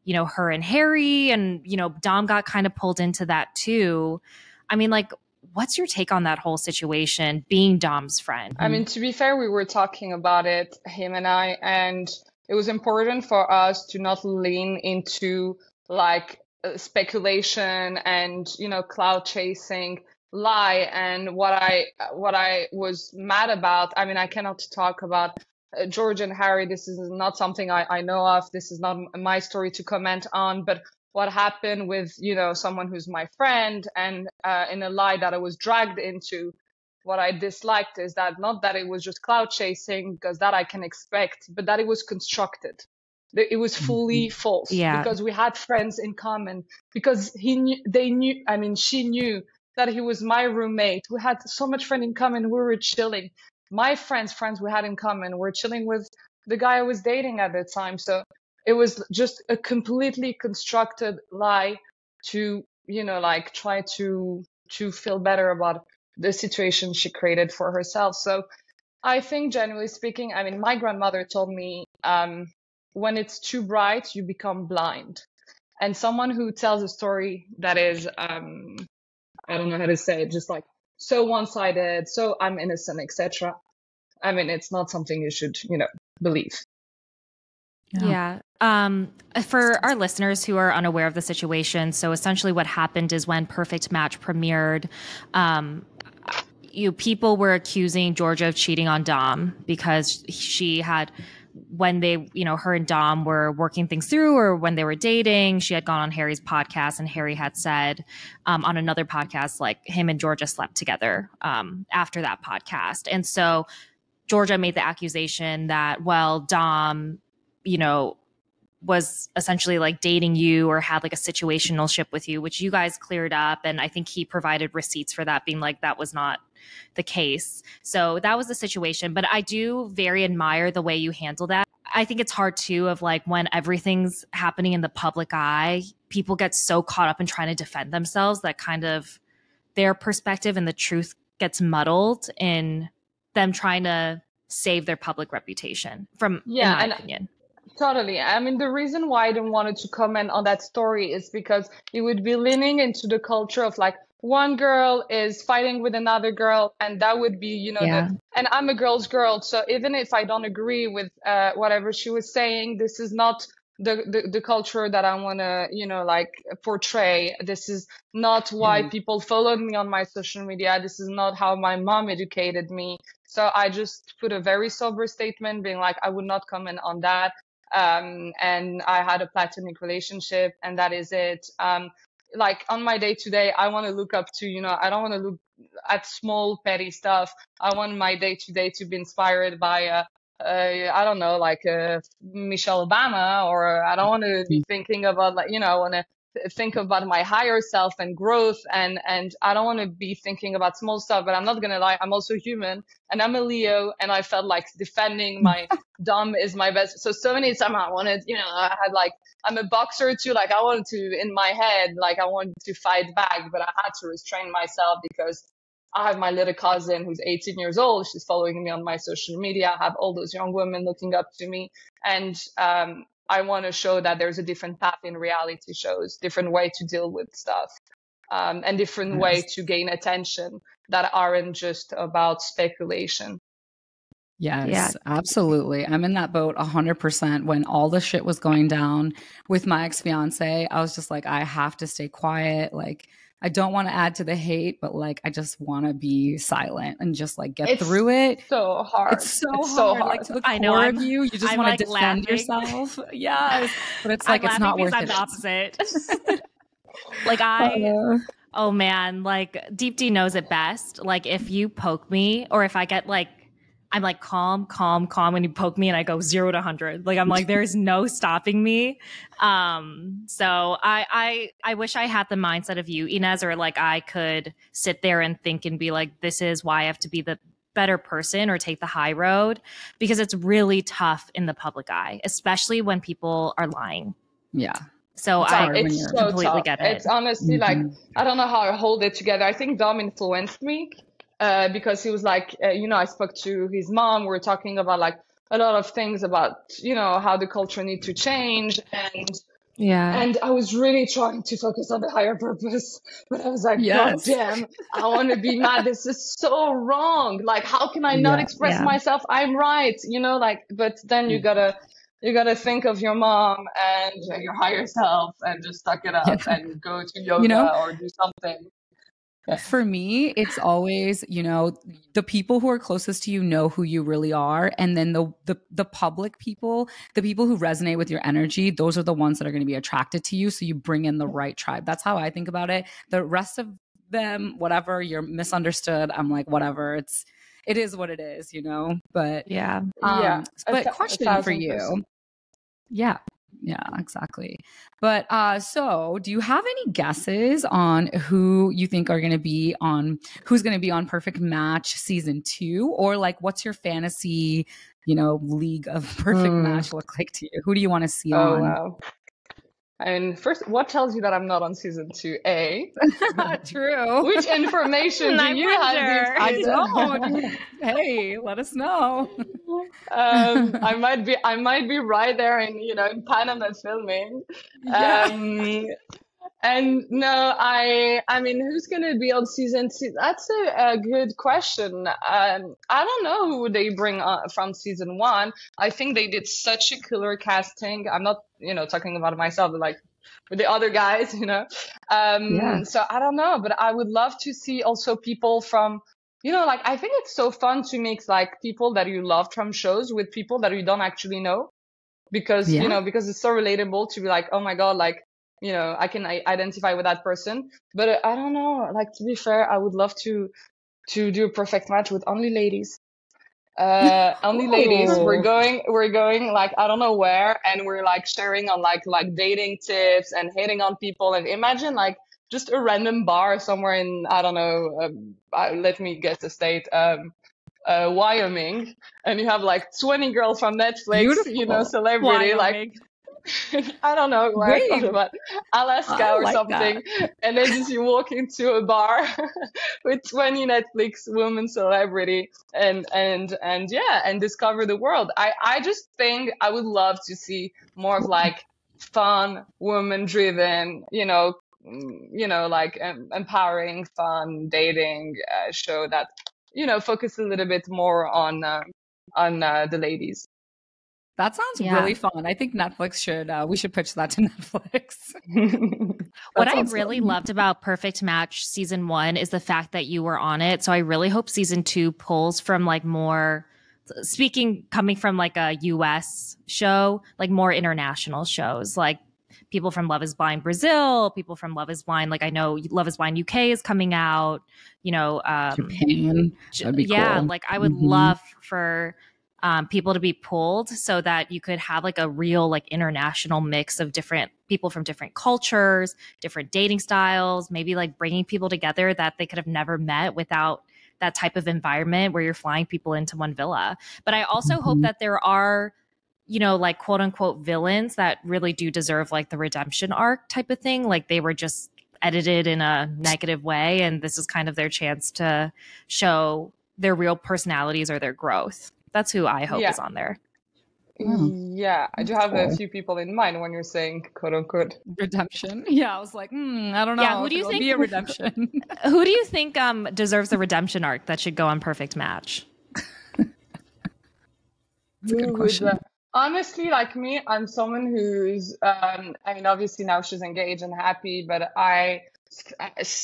her and Harry, and, Dom got kind of pulled into that too. I mean, like, what's your take on that whole situation, being Dom's friend? I mean, to be fair, we were talking about it, him and I, and it was important for us to not lean into like speculation and, cloud chasing lie. And what I was mad about, I mean, I cannot talk about George and Harry. This is not something I know of. This is not my story to comment on, but what happened with, someone who's my friend, and in a lie that I was dragged into, what I disliked is that not that it was just cloud chasing, because that I can expect, but that it was constructed. It was fully false Yeah. because we had friends in common, because she knew that he was my roommate. We had so much friend in common. We were chilling. My friends we had in common were chilling with the guy I was dating at the time. So it was just a completely constructed lie to, like try to feel better about the situation she created for herself. So I think, generally speaking, I mean, my grandmother told me, when it's too bright, you become blind. And someone who tells a story that is, I don't know how to say it, just like so one-sided, so I'm innocent, etc. I mean, it's not something you should, believe. Yeah. For our listeners who are unaware of the situation, so essentially what happened is when Perfect Match premiered, people were accusing Georgia of cheating on Dom because she had, when they, her and Dom were working things through, or when they were dating, she had gone on Harry's podcast, and Harry had said on another podcast, like, him and Georgia slept together after that podcast. And so Georgia made the accusation that, well, Dom, was essentially like dating you or had like a situational ship with you, which you guys cleared up. And I think he provided receipts for that, being like, that was not the case. So that was the situation. But I do very admire the way you handle that. I think it's hard too, of like, when everything's happening in the public eye, people get so caught up in trying to defend themselves that kind of their perspective and the truth gets muddled in them trying to save their public reputation, in my opinion. Totally. I mean, the reason why I didn't want to comment on that story is because it would be leaning into the culture of like, one girl is fighting with another girl, and that would be, and I'm a girl's girl. So even if I don't agree with whatever she was saying, this is not the culture that I want to, like portray. This is not why people followed me on my social media. This is not how my mom educated me. So I just put a very sober statement being like, I would not comment on that. And I had a platonic relationship, and that is it. Like on my day to day, I want to look up to, I don't want to look at small petty stuff. I want my day to day to be inspired by, I don't know, like Michelle Obama, or I don't want to be thinking about like, I want to think about my higher self and growth, and I don't want to be thinking about small stuff. But I'm not gonna lie, I'm also human, and I'm a Leo, and I felt like defending my Dom is my best. So many times I wanted, I had like, I'm a boxer too, like I wanted to, in my head, like I wanted to fight back, but I had to restrain myself because I have my little cousin who's 18 years old. She's following me on my social media. I have all those young women looking up to me. And I want to show that there's a different path in reality shows, different way to deal with stuff, and different way to gain attention that aren't just about speculation. Yes, absolutely. I'm in that boat 100%. When all the shit was going down with my ex-fiance, I was just like, I have to stay quiet. Like, I don't want to add to the hate, but like, I just want to be silent and just like get through it. So hard. It's so hard. Like, to the core of you just want to defend yourself. Yes. But it's like, it's not worth it. I'm the opposite. Like oh man, like Deepti knows it best. Like if you poke me, or if I get like, I'm like calm when you poke me and I go 0 to 100. Like I'm like, there's no stopping me. So I wish I had the mindset of you, Ines, or like I could sit there and think and be like, this is why I have to be the better person or take the high road, because it's really tough in the public eye, especially when people are lying. Yeah. So it's so completely tough. Get it. It's honestly like, I don't know how I hold it together. I think Dom influenced me. Because he was like, I spoke to his mom. We were talking about like a lot of things about, how the culture needs to change. And I was really trying to focus on the higher purpose. But I was like, God damn, I want to be mad. This is so wrong. Like, how can I not express myself? I'm right. But then you gotta think of your mom and your higher self and just suck it up and go to yoga or do something. For me, it's always, the people who are closest to you know who you really are. And then the public people, the people who resonate with your energy, those are the ones that are going to be attracted to you. So you bring in the right tribe. That's how I think about it. The rest of them, whatever, you're misunderstood. I'm like, whatever. It is what it is, but But question for you. Yeah, exactly. But so do you have any guesses on who you think are going to be who's going to be on Perfect Match season 2, or like what's your fantasy, league of Perfect Match look like to you? Who do you want to see on? Wow. And first, what tells you that I'm not on season 2? True. Which information do you have? I don't. Hey, let us know. I might be right there in Panama filming. And no, I mean, who's going to be on season 2? That's a good question. I don't know who they bring from season 1. I think they did such a killer casting. I'm not, talking about myself, but like with the other guys, So I don't know, but I would love to see also people from, like, I think it's so fun to mix like people that you love from shows with people that you don't actually know, because, because it's so relatable to be like, oh my God, like, I can identify with that person. But I don't know, like, to be fair, I would love to do a Perfect Match with only ladies. Only ladies. We're going like, I don't know where, and we're like sharing on like dating tips and hating on people. And imagine like just a random bar somewhere in, I don't know, let me guess the state, Wyoming, and you have like 20 girls from Netflix, celebrity, Wyoming. like I don't know where I thought about Alaska or something, and then just you walk into a bar with 20 Netflix women celebrity and discover the world. I just think I would love to see more of like fun, woman driven, like empowering, fun dating show that focus a little bit more on the ladies. That sounds really fun. I think Netflix we should pitch that to Netflix. What I really loved about Perfect Match season 1 is the fact that you were on it. So I really hope season 2 pulls from like more, coming from like a US show, like more international shows, like people from Love is Blind Brazil, people from Love is Blind. Like I know Love is Blind UK is coming out, Japan. That'd be cool. Like I would love for people to be pulled so that you could have like a real like international mix of different people from different cultures, different dating styles, maybe like bringing people together that they could have never met without that type of environment where you're flying people into one villa. But I also hope that there are, like quote unquote villains that really do deserve like the redemption arc type of thing. Like they were just edited in a negative way, and this is kind of their chance to show their real personalities or their growth. That's who I hope is on there. Yeah, I do that's have a cool. few people in mind when you're saying quote unquote Redemption. Yeah, I was like, I don't know. Yeah, who if do you it'll think be a redemption? Who do you think deserves the redemption arc that should go on Perfect Match? That's a good who would question. honestly, like me, I'm someone who's I mean, obviously now she's engaged and happy, but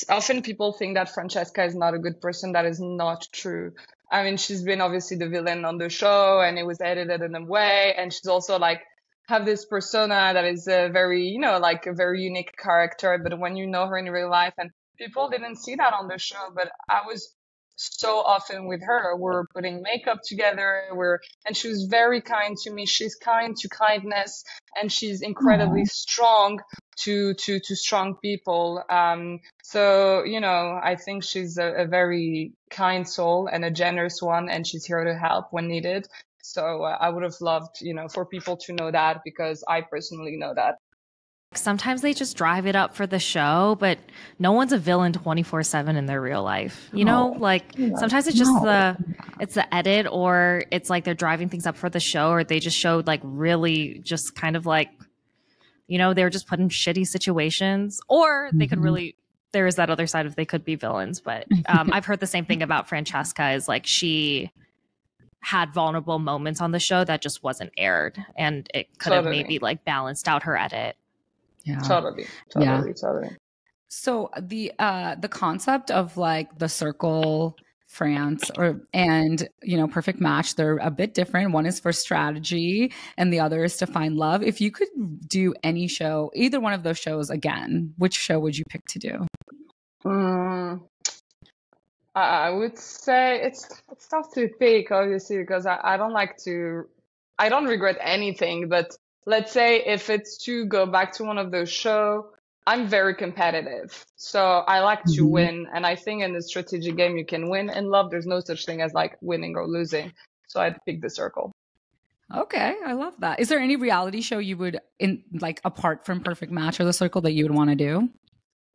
often people think that Francesca is not a good person. That is not true. I mean, she's been obviously the villain on the show and it was edited in a way, and she's also like have this persona that is a very, like a very unique character, but when you know her in real life, and people didn't see that on the show, but I was so often with her. We're putting makeup together. And she was very kind to me. She's kind to kindness, and she's incredibly Aw. strong to strong people. So I think she's a very kind soul and a generous one, and she's here to help when needed. So I would have loved, for people to know that, because I personally know that. Sometimes they just drive it up for the show, but no one's a villain 24/7 in their real life. Like sometimes it's just it's the edit, or it's like they're driving things up for the show, or they just showed like really just kind of like, they're just put in shitty situations, or they could really, there is that other side of they could be villains. But I've heard the same thing about Francesca, is like she had vulnerable moments on the show that just wasn't aired, and it could have maybe like balanced out her edit. Yeah. Totally. So the concept of like the circle, France, and Perfect Match, they're a bit different. One is for strategy and the other is to find love. If you could do any show, either one of those shows again, which show would you pick to do? I would say it's tough to pick, obviously, because I don't regret anything, but let's say if it's to go back to one of those shows, I'm very competitive. So I like to win. And I think in the strategic game, you can win. In love, there's no such thing as like winning or losing. So I'd pick the circle. Okay, I love that. Is there any reality show you would, apart from Perfect Match or the circle, that you would want to do?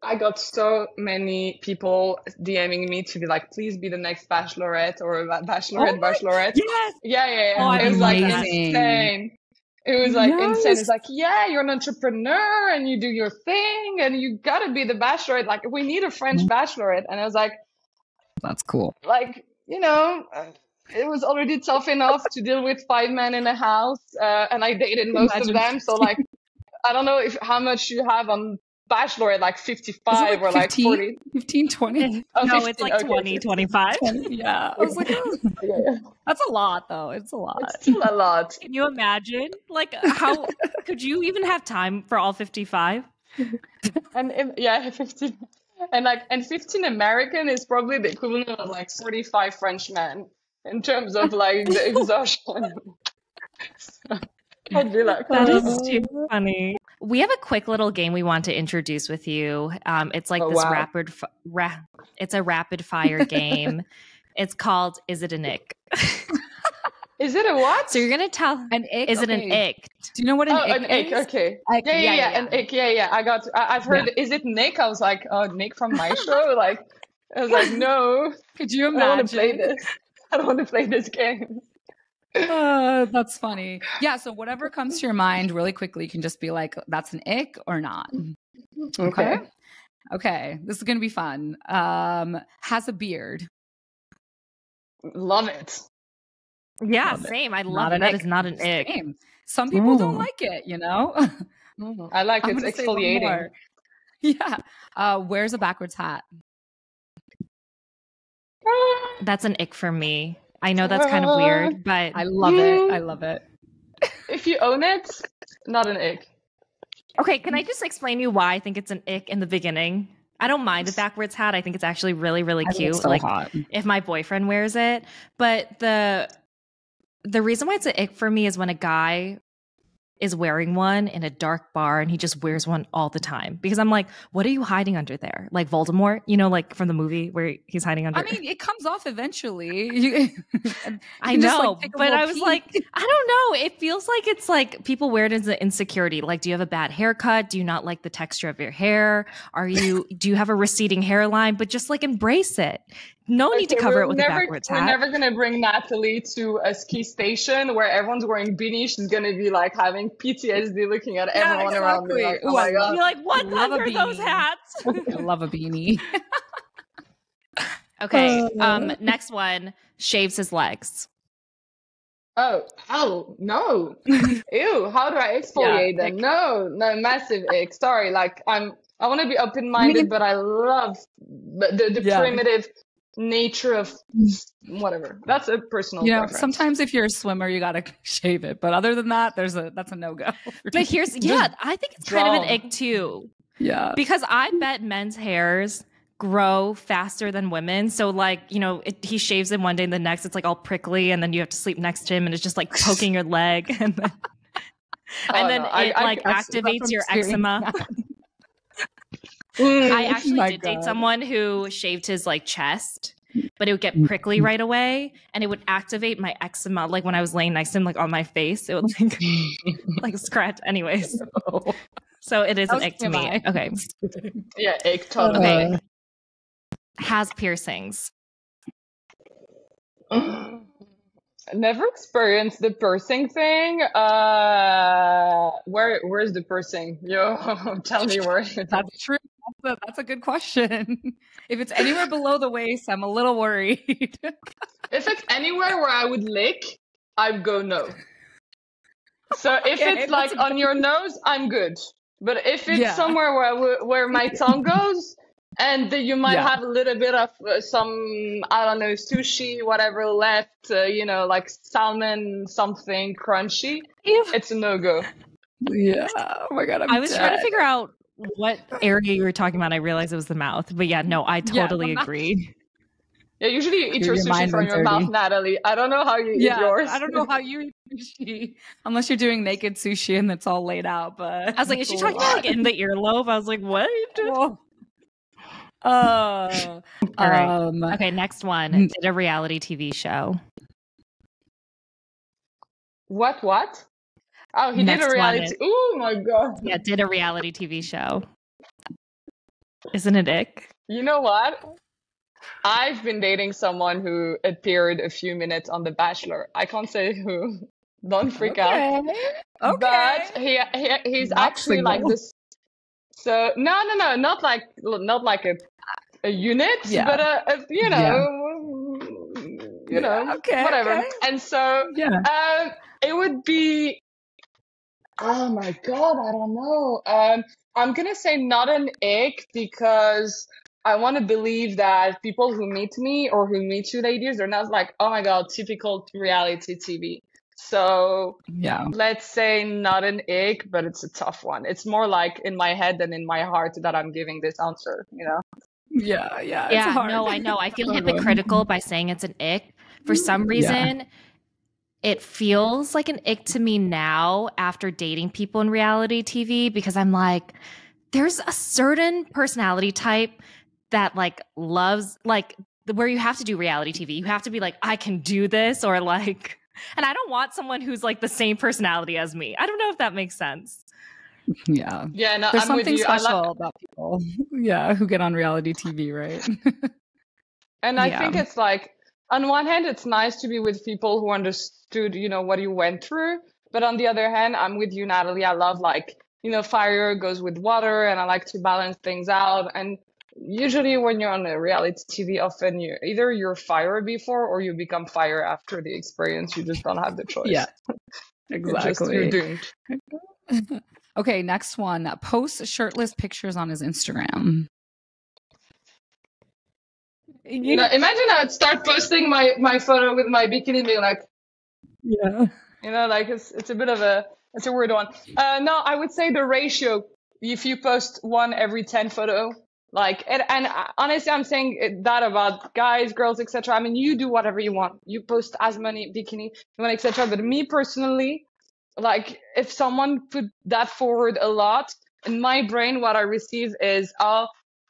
I got so many people DMing me to be like, please be the next Bachelorette or Bachelorette. Yes. Yeah. Oh, it was like amazing. Insane. It was like insane. It's like, yeah, you're an entrepreneur and you do your thing and you gotta be the Bachelorette. Like, we need a French Bachelorette. And I was like, that's cool. Like, it was already tough enough to deal with 5 men in a house. And I dated most of them. So like, I don't know how much you have on Bachelorette, like 55 or 15, like 40. 15, 20. Oh, no, 15, it's like 20, 25. 20, yeah. I was like, that's a lot, though. It's a lot. It's still a lot. Can you imagine? Like, how could you even have time for all 55? And 15. And 15 American is probably the equivalent of like 45 French men in terms of like the exhaustion. I'd be like, that is too funny. We have a quick little game we want to introduce with you. It's like it's a rapid fire game. It's called Is It an Ick? Is it a what? So you're gonna tell an ick. Is it an ick? Do you know what an ick an ick? is? Okay. Ick, yeah. An ick. Yeah. I've heard. Is it Nick? I was like, oh, Nick from my show. Like, I was like, no. Could you imagine? I don't want to play this. I don't want to play this game. That's funny. Yeah. So whatever comes to your mind, really quickly, you can just be like, "That's an ick" or not. Okay. This is gonna be fun. Has a beard. Love it. Yeah, same. I love it. That is not an ick. Same. Some people don't like it, I like it. It's exfoliating. Yeah. Wears a backwards hat. That's an ick for me. I know that's kind of weird, but I love it. I love it. If you own it, not an ick. Okay, can I just explain to you why I think it's an ick in the beginning? I don't mind the backwards hat. I think it's actually really, really cute. So like hot. If my boyfriend wears it. But the reason why it's an ick for me is when a guy is wearing one in a dark bar and he just wears one all the time. Because I'm like, what are you hiding under there? Like Voldemort, like from the movie where he's hiding under. I mean, it comes off eventually. I know, but I was like, I don't know. It feels like it's like people wear it as an insecurity. Like, do you have a bad haircut? Do you not like the texture of your hair? Do you have a receding hairline? But just like embrace it. no need to Okay, cover it with a backwards we're hat. never gonna bring Natalie to a ski station where everyone's wearing beanie. She's gonna be like having PTSD looking at Yeah, everyone around me. exactly. Like, oh Ooh, I my god. You're like, what's love a under those beanie. hats? I love a beanie. Okay. Next one, shaves his legs. Oh, no. Ew, how do I exfoliate Yeah, them? No, massive ick. Sorry, like I want to be open-minded, but I love the Yeah. primitive nature of whatever. That's a personal preference. Sometimes if you're a swimmer, you gotta shave it. But other than that, that's a no-go. But I think it's kind of an ick too. Yeah. Because I bet men's hairs grow faster than women. So like, he shaves it one day and the next it's like all prickly and then you have to sleep next to him and it's just like poking your leg and then, it activates your eczema. I actually did date someone who shaved his like chest, but it would get prickly right away and it would activate my eczema. Like when I was laying next to him, like on my face, it would like, like scratch anyways. So it is an ick to me. Okay. Yeah, ick totally. Okay. Has piercings. Never experienced the piercing thing. Where's the piercing? Yo, tell me where. That's true. That's a good question. If it's anywhere below the waist, I'm a little worried. If it's anywhere where I would lick, I'd go no. So if it's like on your nose, I'm good. But if it's somewhere where my tongue goes, and you might have a little bit of some, I don't know, sushi, whatever left, like salmon, something crunchy, it's a no-go. Yeah. Oh my God, I was trying to figure out what area you were talking about. I realized it was the mouth. But yeah, no, I totally agree. Yeah, usually you eat your sushi from your mouth, Natalie. I don't know how you eat yours. I don't know how you eat sushi, unless you're doing naked sushi and it's all laid out. But I was like, is she talking about like in the earlobe? I was like, what? All right. Okay, next one. Did a reality TV show. What? Oh, he did a reality. Oh my God. Yeah, did a reality TV show. Isn't it ick? You know what? I've been dating someone who appeared a few minutes on The Bachelor. I can't say who. Don't freak out. Okay. But he's not actually single. Like this. So no, not like a unit, but whatever. Okay. And so it would be. Oh my God, I don't know. I'm gonna say not an ick because I want to believe that people who meet me or who meet you ladies, they're not like, oh my God, typical reality TV. So let's say not an ick, but it's a tough one. It's more like in my head than in my heart that I'm giving this answer, Yeah. It's hard. No, I know. I feel hypocritical by saying it's an ick. For some reason, it feels like an ick to me now after dating people in reality TV because I'm like, there's a certain personality type that like loves like where you have to do reality TV. You have to be like, I can do this or like, and I don't want someone who's like the same personality as me. I don't know if that makes sense. Yeah. Yeah. No, there's I'm something with you. special about people. Yeah. Who get on reality TV, right? And I think it's like, on one hand, it's nice to be with people who understood, what you went through. But on the other hand, I'm with you, Natalie. I love fire goes with water and I like to balance things out. And usually when you're on a reality TV, often you're fire before or you become fire after the experience. You just don't have the choice. Yeah, exactly. You're doomed. Okay, next one. Post shirtless pictures on his Instagram. Imagine I'd start posting my photo with my bikini being like, it's a bit of it's a weird one. No, I would say the ratio, if you post one every 10 photo, and honestly, I'm saying that about guys, girls, etc. I mean, you do whatever you want. You post as many bikini you want, etc. But me personally, if someone put that forward a lot, in my brain, what I receive is,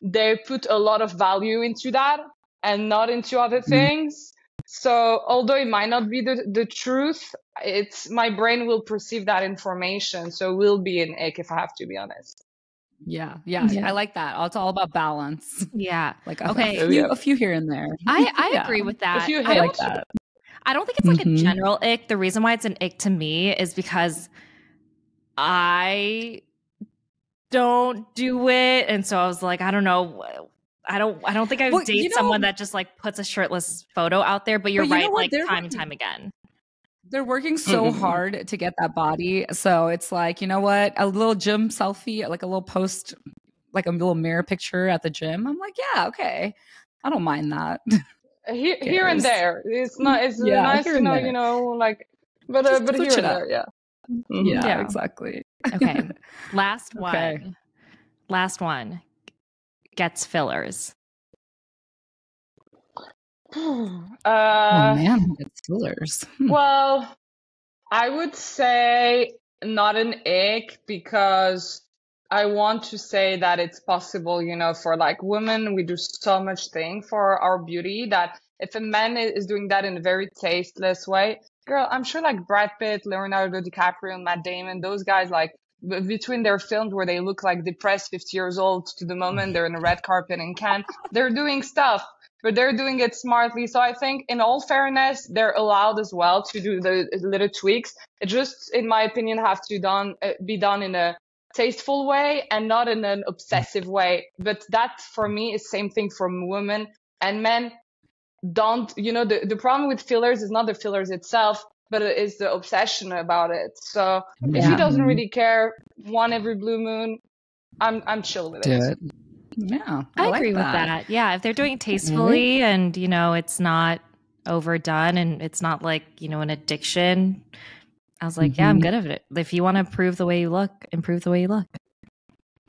they put a lot of value into that and not into other things. So although it might not be the truth, my brain will perceive that information. So it will be an ick if I have to be honest. Yeah. I like that. It's all about balance. Yeah. Like Okay. a few here and there. I agree with that. A few I like that. I don't think it's like a general ick. The reason why it's an ick to me is because I don't do it. And so I was like, I don't know. I don't think I would date someone that just like puts a shirtless photo out there, but you're right, like time and time again. They're working so hard to get that body. So it's like, you know what? A little gym selfie, like a little post, like a little mirror picture at the gym. I'm like, yeah, okay. I don't mind that. Here and there. It's nice to know, you know, like, but here and there, yeah. Yeah, exactly. Okay. Last one. Last one. Gets fillers. Oh man, who gets fillers? Well, I would say not an ick, because I want to say that it's possible, you know, for like women, we do so much thing for our beauty that if a man is doing that in a very tasteless way, girl, I'm sure like Brad Pitt, Leonardo DiCaprio, and Matt Damon, those guys, like between their films where they look like depressed 50 years old to the moment they're in a red carpet in Cannes, they're doing stuff, but they're doing it smartly. So I think in all fairness, they're allowed as well to do the little tweaks. It just, in my opinion, have to be done in a tasteful way and not in an obsessive way. But that for me is same thing for women and men. Don't, you know, the problem with fillers is not the fillers itself, but it is the obsession about it. So if he doesn't really care, one every blue moon, I'm chill with it. Yeah, I agree with that. Yeah, if they're doing it tastefully and, you know, it's not overdone and it's not like, you know, an addiction, I was like, yeah, I'm good at it. If you want to improve the way you look, improve the way you look.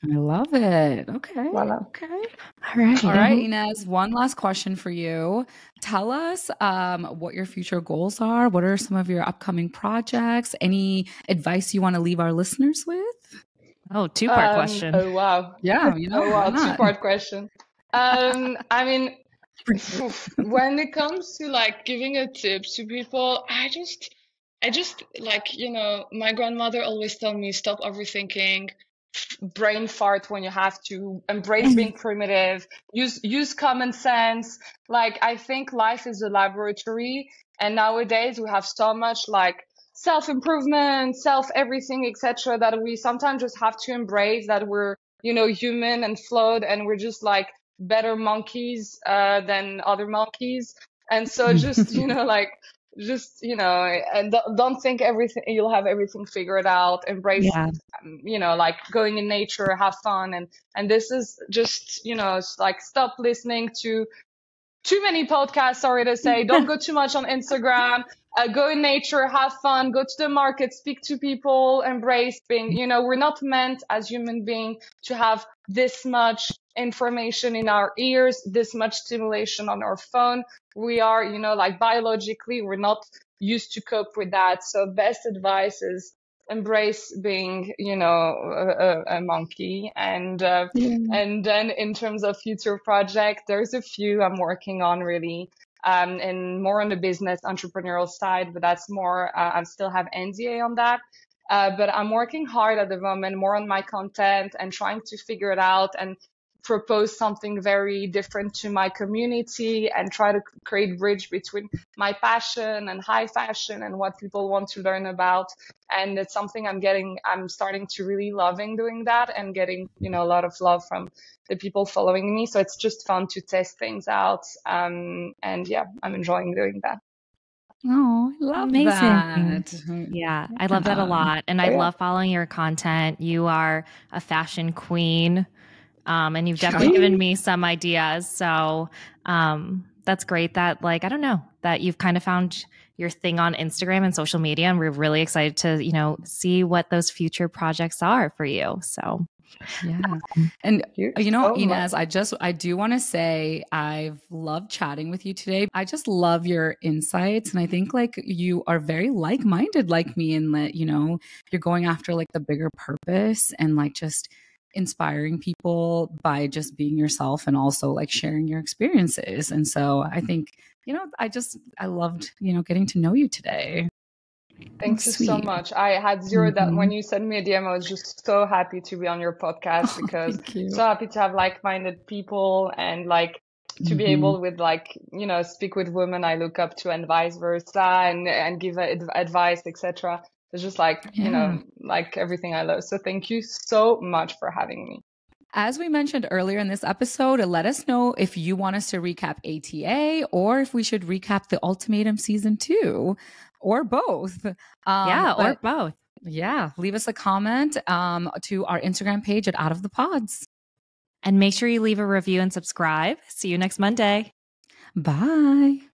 I love it. Okay. Voila. Okay. All right, Ines, one last question for you. Tell us what your future goals are. What are some of your upcoming projects? Any advice you want to leave our listeners with? Oh, two-part question. Oh, wow. Yeah, you know, two-part question. I mean, when it comes to like giving a tip to people, I just like, you know, my grandmother always told me, stop overthinking, brain fart when you have to, embrace being primitive, use common sense. Like, I think life is a laboratory, and nowadays we have so much like self-improvement, self-everything, etc., that we sometimes just have to embrace that we're, you know, human and flawed, and we're just like better monkeys than other monkeys. And so just, you know, like, just, you know, and don't think you'll have everything figured out. Embrace, you know, like going in nature, have fun. And this is just, you know, it's like, stop listening to too many podcasts, sorry to say. Don't go too much on Instagram. Go in nature, have fun, go to the market, speak to people, embrace being, you know, we're not meant as human beings to have this much information in our ears, this much stimulation on our phone. We are, you know, like biologically, we're not used to cope with that. So best advice is embrace being, you know, a monkey. And then in terms of future project, there's a few I'm working on really, and more on the business entrepreneurial side, but that's more, I still have NDA on that. But I'm working hard at the moment, more on my content and trying to figure it out and propose something very different to my community and try to create bridge between my passion and high fashion and what people want to learn about. And it's something I'm starting to really loving doing that and getting, you know, a lot of love from the people following me. So it's just fun to test things out. And yeah, I'm enjoying doing that. Oh, I love that. Yeah, I love that a lot. And I love following your content. You are a fashion queen. And you've definitely given me some ideas. So that's great that, like, I don't know, that you've kind of found your thing on Instagram and social media. And we're really excited to, you know, see what those future projects are for you. So, yeah. And, you know, Ines, I do want to say I've loved chatting with you today. I just love your insights. And I think like you are very like-minded like me in that, you know, you're going after like the bigger purpose and like just inspiring people by just being yourself and also like sharing your experiences. And so I think, you know, I loved, you know, getting to know you today. Thank you so Sweet. much. I had zero doubt when you sent me a DM. I was just so happy to be on your podcast because Thank you. so happy to have like-minded people and like to be able with like, you know, speak with women I look up to and vice versa and give advice, etc. It's just like, you know, like everything I love. So thank you so much for having me. As we mentioned earlier in this episode, let us know if you want us to recap ATA or if we should recap the Ultimatum season 2 or both. Or both. Yeah, leave us a comment to our Instagram page at Out of the Pods. And make sure you leave a review and subscribe. See you next Monday. Bye.